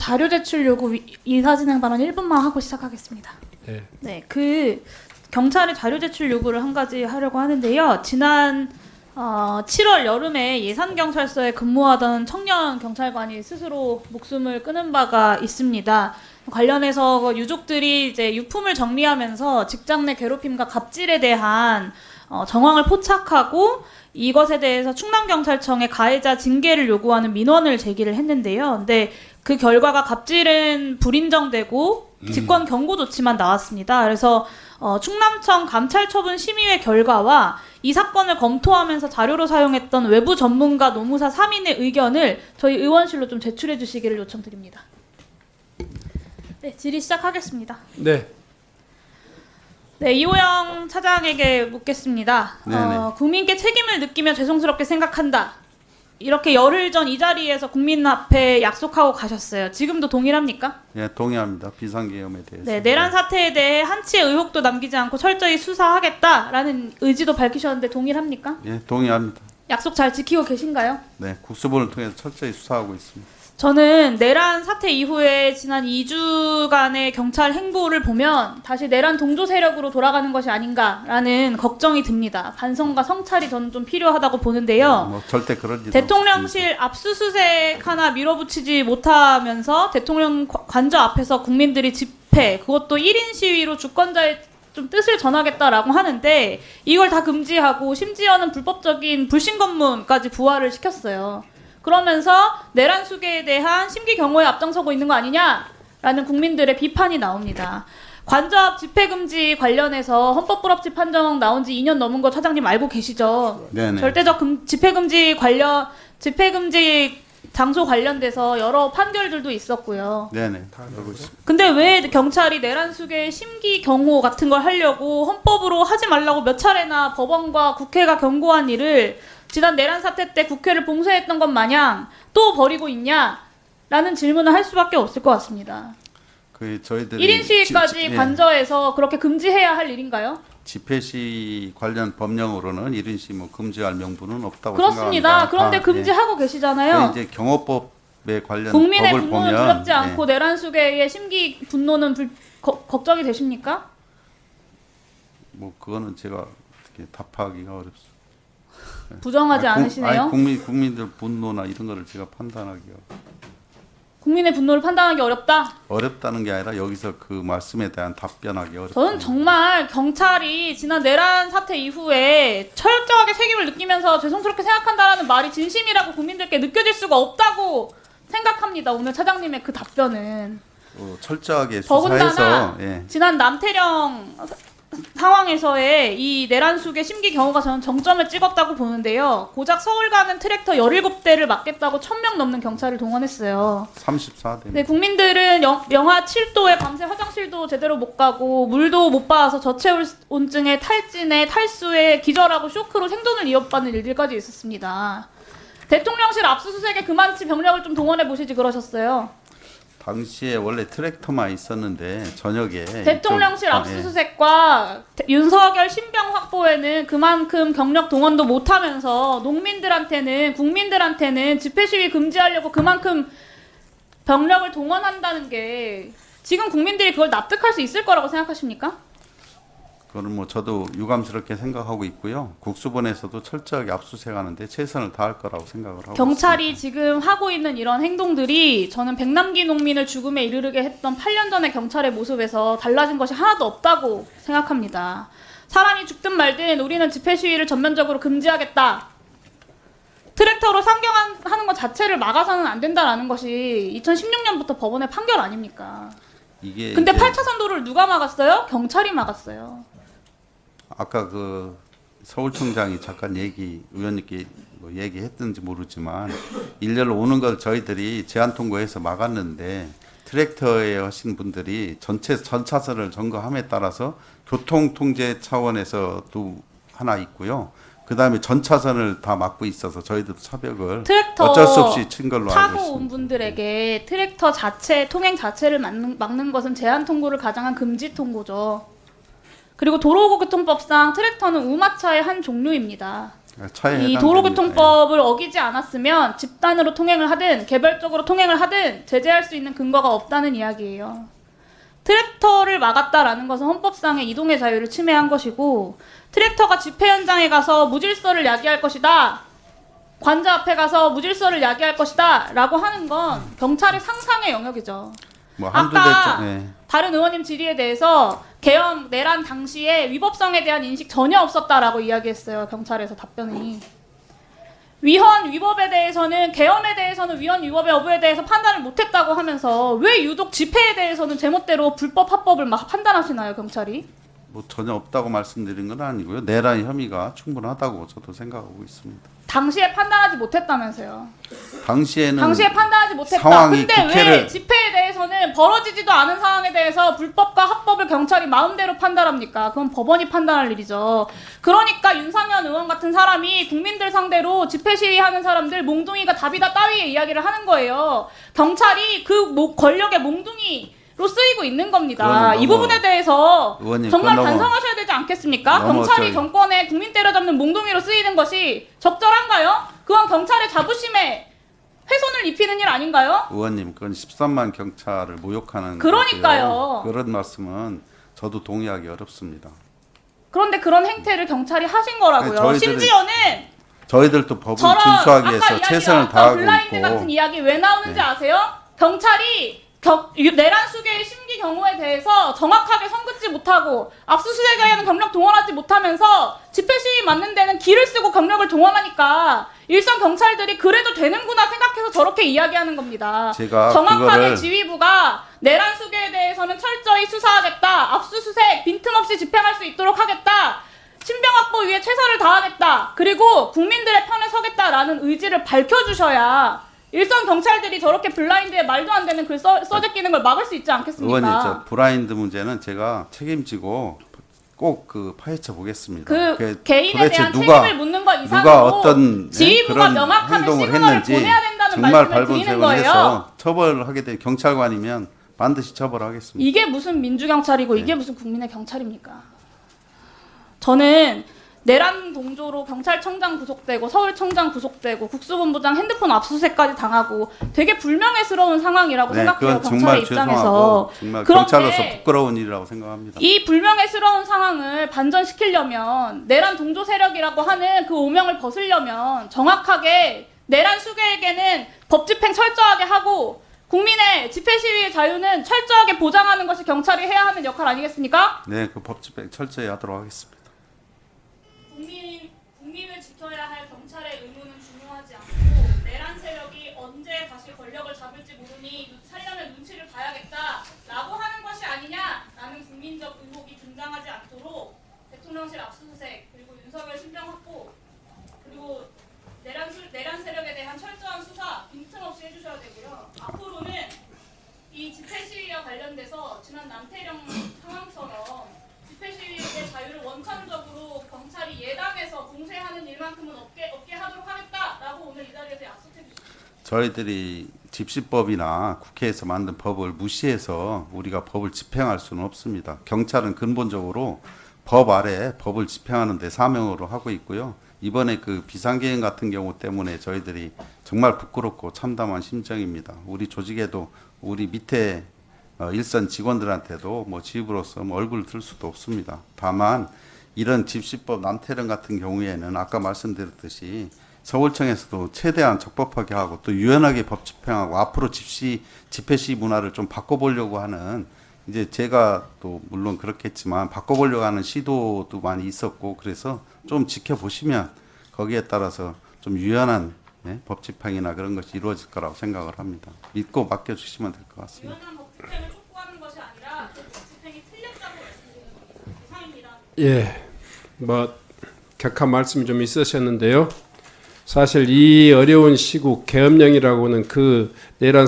자료 제출 요구 이사진행 발언 1분만 하고 시작하겠습니다. 네. 네, 경찰의 자료 제출 요구를 한 가지 하려고 하는데요. 지난 7월 여름에 예산경찰서에 근무하던 청년 경찰관이 스스로 목숨을 끊은 바가 있습니다. 관련해서 유족들이 이제 유품을 정리하면서 직장 내 괴롭힘과 갑질에 대한 정황을 포착하고 이것에 대해서 충남경찰청에 가해자 징계를 요구하는 민원을 제기를 했는데요. 근데 그 결과가 갑질은 불인정되고 직권 경고 조치만 나왔습니다. 그래서 충남청 감찰처분 심의회 결과와 이 사건을 검토하면서 자료로 사용했던 외부 전문가 노무사 3인의 의견을 저희 의원실로 좀 제출해 주시기를 요청드립니다. 네, 질의 시작하겠습니다. 네. 네, 이호영 차장에게 묻겠습니다. 네네. 국민께 책임을 느끼며 죄송스럽게 생각한다. 이렇게 열흘 전 이 자리에서 국민 앞에 약속하고 가셨어요. 지금도 동일합니까? 예, 동의합니다. 비상계엄에 대해서. 네, 내란 사태에 대해 한치의 의혹도 남기지 않고 철저히 수사하겠다라는 의지도 밝히셨는데 동일합니까? 예, 동의합니다. 약속 잘 지키고 계신가요? 네, 국수본을 통해서 철저히 수사하고 있습니다. 저는 내란 사태 이후에 지난 2주간의 경찰 행보를 보면 다시 내란 동조 세력으로 돌아가는 것이 아닌가라는 걱정이 듭니다. 반성과 성찰이 저는 좀 필요하다고 보는데요. 뭐 절대 그런 일 대통령실 압수수색 하나 밀어붙이지 못하면서 대통령 관저 앞에서 국민들이 집회, 그것도 1인 시위로 주권자의 좀 뜻을 전하겠다라고 하는데 이걸 다 금지하고 심지어는 불법적인 불신검문까지 부활을 시켰어요. 그러면서 내란 수계에 대한 심기 경호에 앞장서고 있는 거 아니냐라는 국민들의 비판이 나옵니다. 관저 앞 집회 금지 관련해서 헌법 불합치 판정 나온 지 2년 넘은 거 차장님 알고 계시죠? 네네. 절대적 집회 금지 장소 관련돼서 여러 판결들도 있었고요. 네네, 다 알고 있습니다. 근데 왜 경찰이 내란 수계 심기 경호 같은 걸 하려고 헌법으로 하지 말라고 몇 차례나 법원과 국회가 경고한 일을 지난 내란 사태 때 국회를 봉쇄했던 것 마냥 또 벌이고 있냐라는 질문을 할 수밖에 없을 것 같습니다. 그 저희들이 1인 시위까지 예, 관저에서 그렇게 금지해야 할 일인가요? 집회 시 관련 법령으로는 1인 시위 뭐 금지할 명분은 없다고 그렇습니다. 생각합니다. 그런데 금지하고 계시잖아요. 이제 경호법에 관련 국민의 법을 분노는 보면 두렵지 않고 내란 수계의 심기 분노는 걱정이 되십니까? 뭐 그거는 제가 어떻게 답하기가 어렵습니다. 부정하지 않으시네요. 국민들 분노나 이런 거를 제가 판단하기가 국민의 분노를 판단하기 어렵다. 어렵다는 게 아니라 여기서 그 말씀에 대한 답변하기 어렵다. 저는 정말 경찰이 지난 내란 사태 이후에 철저하게 책임을 느끼면서 죄송스럽게 생각한다라는 말이 진심이라고 국민들께 느껴질 수가 없다고 생각합니다. 오늘 차장님의 그 답변은. 철저하게 더군다나 수사해서 예. 지난 남태령 상황에서의 이 내란 수계 심기 경호가 저는 정점을 찍었다고 보는데요. 고작 서울 가는 트랙터 17대를 막겠다고 1000명 넘는 경찰을 동원했어요. 34대. 네, 국민들은 영하 7도에 밤새 화장실도 제대로 못 가고 물도 못 봐서 저체온증에 탈진에 탈수에 기절하고 쇼크로 생존을 이어받는 일들까지 있었습니다. 대통령실 압수수색에 그만치 병력을 좀 동원해 보시지 그러셨어요. 당시에 원래 트랙터만 있었는데 저녁에 대통령실 예. 압수수색과 윤석열 신병 확보에는 그만큼 경력 동원도 못하면서 농민들한테는 국민들한테는 집회 시위 금지하려고 그만큼 병력을 동원한다는 게 지금 국민들이 그걸 납득할 수 있을 거라고 생각하십니까? 그거는 뭐 저도 유감스럽게 생각하고 있고요. 국수본에서도 철저하게 압수수색하는데 최선을 다할 거라고 생각을 하고 경찰이 있습니다. 지금 하고 있는 이런 행동들이 저는 백남기 농민을 죽음에 이르게 했던 8년 전의 경찰의 모습에서 달라진 것이 하나도 없다고 생각합니다. 사람이 죽든 말든 우리는 집회 시위를 전면적으로 금지하겠다. 트랙터로 상경하는 것 자체를 막아서는 안 된다라는 것이 2016년부터 법원의 판결 아닙니까? 이게 근데 이제 8차선 도로를 누가 막았어요? 경찰이 막았어요. 아까 그 서울청장이 잠깐 의원님께 뭐 얘기했든지 모르지만 일렬로 오는 걸 저희들이 제한 통고해서 막았는데 트랙터에 하신 분들이 전 차선을 점거함에 따라서 교통 통제 차원에서도 하나 있고요. 그 다음에 전 차선을 다 막고 있어서 저희들도 차벽을 트랙터 어쩔 수 없이 친 걸로 알고 타고 있습니다. 온 분들에게 트랙터 자체 통행 자체를 막는 것은 제한 통고를 가장한 금지 통고죠. 그리고 도로교통법상 트랙터는 우마차의 한 종류입니다. 차에 이 해당됩니다. 도로교통법을 어기지 않았으면 집단으로 통행을 하든 개별적으로 통행을 하든 제재할 수 있는 근거가 없다는 이야기예요. 트랙터를 막았다라는 것은 헌법상의 이동의 자유를 침해한 것이고, 트랙터가 집회 현장에 가서 무질서를 야기할 것이다, 관저 앞에 가서 무질서를 야기할 것이다 라고 하는 건 경찰의 상상의 영역이죠. 뭐 한두 아까 대 다른 의원님 질의에 대해서 계엄 내란 당시에 위법성에 대한 인식 전혀 없었다라고 이야기했어요. 경찰에서 답변이. 위헌 위법에 대해서는, 계엄에 대해서는 위헌 위법의 여부에 대해서 판단을 못했다고 하면서 왜 유독 집회에 대해서는 제멋대로 불법 합법을 막 판단하시나요, 경찰이? 뭐 전혀 없다고 말씀드린 건 아니고요. 내란 혐의가 충분하다고 저도 생각하고 있습니다. 당시에 판단하지 못했다면서요. 당시에 판단하지 못했다. 상황이 근데 국회를 왜 집회에 대해서는 벌어지지도 않은 상황에 대해서 불법과 합법을 경찰이 마음대로 판단합니까? 그건 법원이 판단할 일이죠. 그러니까 윤상현 의원 같은 사람이 국민들 상대로 집회 시위하는 사람들 몽둥이가 답이다 따위의 이야기를 하는 거예요. 경찰이 그 권력의 몽둥이로 쓰이고 있는 겁니다. 이 부분에 대해서 의원님, 정말 그건 반성하셔야 되지 않겠습니까? 너무 경찰이 정권에 국민 때려잡는 몽둥이로 쓰이는 것이 적절한가요? 그건 경찰의 자부심에 훼손을 입히는 일 아닌가요? 의원님, 그건 13만 경찰을 모욕하는 그러니까요. 거고요. 그런 말씀은 저도 동의하기 어렵습니다. 그런데 그런 행태를 경찰이 하신 거라고요. 아니, 심지어는 저희들도 법을 저런 준수하기 아까 위해서 최선을 이야기했던 다하고 블라인드 있고 같은 이야기 왜 나오는지 네. 아세요? 경찰이 내란 수계의 심기 경우에 대해서 정확하게 선긋지 못하고 압수수색에는 경력 동원하지 못하면서 집회 시위 맞는 데는 기를 쓰고 경력을 동원하니까 일선 경찰들이 그래도 되는구나 생각해서 저렇게 이야기하는 겁니다. 제가 정확하게 그거를- 지휘부가 내란 수계에 대해서는 철저히 수사하겠다, 압수수색 빈틈없이 집행할 수 있도록 하겠다, 신병 확보 위해 최선을 다하겠다, 그리고 국민들의 편에 서겠다라는 의지를 밝혀주셔야 일선 경찰들이 저렇게 블라인드에 말도 안 되는 글 써제끼는 걸 막을 수 있지 않겠습니까? 의원님, 저 브라인드 문제는 제가 책임지고 꼭 그 파헤쳐 보겠습니다. 그 개인에 도대체 대한 누가 책임을 묻는 것 누가 이상으로 어떤 지휘부가 그런 명확하게 행동을 시그널을 했는지 보내야 된다는 정말 말씀을 발본 드리는 세원을 거예요. 해서 처벌하게 될 경찰관이면 반드시 처벌하겠습니다. 이게 무슨 민주경찰이고 네. 이게 무슨 국민의 경찰입니까? 저는 내란 동조로 경찰청장 구속되고 서울청장 구속되고 국수본부장 핸드폰 압수수색까지 당하고 되게 불명예스러운 상황이라고 네, 생각해요. 그건 경찰의 정말 입장에서. 죄송하고 정말 그런데 경찰로서 부끄러운 일이라고 생각합니다. 이 불명예스러운 상황을 반전시키려면, 내란 동조 세력이라고 하는 그 오명을 벗으려면 정확하게 내란 수괴에게는 법 집행 철저하게 하고 국민의 집회 시위의 자유는 철저하게 보장하는 것이 경찰이 해야 하는 역할 아니겠습니까? 네, 그 법 집행 철저히 하도록 하겠습니다. 국민을 지켜야 할 경찰의 의무는 중요하지 않고 내란 세력이 언제 다시 권력을 잡을지 모르니 살려면 눈치를 봐야겠다라고 하는 것이 아니냐라는 국민적 의혹이 등장하지 않도록 대통령실 압수수색, 그리고 윤석열 신병 확보, 그리고 내란 세력에 대한 철저한 수사 빈틈없이 해주셔야 되고요. 앞으로는 이 집회 시위와 관련돼서 지난 남태령 상황처럼 집회 시위의 자유를 원천적으로 경찰이 예당해서 봉쇄하는 일만큼은 없게 하도록 하겠다라고 오늘 이 자리에서 약속해 주십시오. 저희들이 집시법이나 국회에서 만든 법을 무시해서 우리가 법을 집행할 수는 없습니다. 경찰은 근본적으로 법 아래 법을 집행하는 데 사명으로 하고 있고요. 이번에 그 비상계엄 같은 경우 때문에 저희들이 정말 부끄럽고 참담한 심정입니다. 우리 조직에도 우리 밑에 일선 직원들한테도 뭐 지휘부로서 뭐 얼굴을 들 수도 없습니다. 다만 이런 집시법 남태령 같은 경우에는 아까 말씀드렸듯이 서울청에서도 최대한 적법하게 하고 또 유연하게 법 집행하고 앞으로 집회 시위 문화를 좀 바꿔보려고 하는, 이제 제가 또 물론 그렇겠지만 바꿔보려고 하는 시도도 많이 있었고, 그래서 좀 지켜보시면 거기에 따라서 좀 유연한 법 집행이나 그런 것이 이루어질 거라고 생각을 합니다. 믿고 맡겨주시면 될 것 같습니다. 유연한 법 집행을 촉구하는 것이 아니라 그 법 집행이 틀렸다고 말씀드리는 겁니다. 이상입니다. 예, 뭐 격한 말씀이 좀 있으셨는데요. 사실 이 어려운 시국 계엄령이라고는 그 내란